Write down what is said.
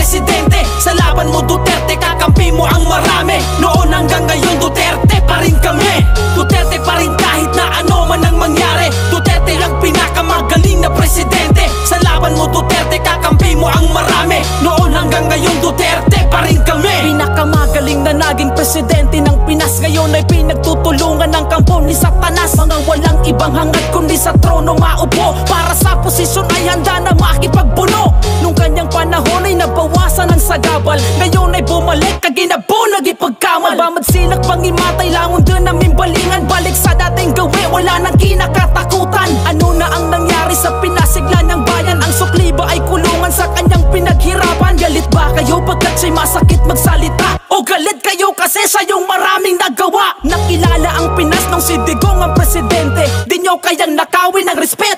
presidente. Sa laban mo Duterte, kakampi mo ang marami. Noon hanggang ngayon Duterte pa rin kami. Duterte pa rin kahit na ano man ang mangyari. Duterte ang pinakamagaling na presidente. Sa laban mo Duterte, kakampi mo ang marami. Noon hanggang ngayon Duterte pa rin kami. Pinakamagaling na naging presidente ng Pinas. Ngayon ay pinagtutulungan ng kampo ni Satanas. Mga walang ibang hangad kundi sa trono maupo. Para sa posisyon ay handa na makipagbuno. Nung kanyang panahon ay nabawasan ang sagabal. Ngayon ay bumalik kaginabo nagipagkamal. Bamad silak pangimatay langon dun namin balingan. Balik sa dating gawi wala nang kinakatakutan. Ano na ang nangyari sa pinasigla ng bayan? Ang sukli ba ay kulungan sa kanyang pinaghirapan? Galit ba kayo pagkat siya'y masakit magsalita? O galit kayo kasi sa yung maraming nagawa? Nakilala ang Pinas nung si Digong ang presidente. Di nyo kayang nakawin ang respeto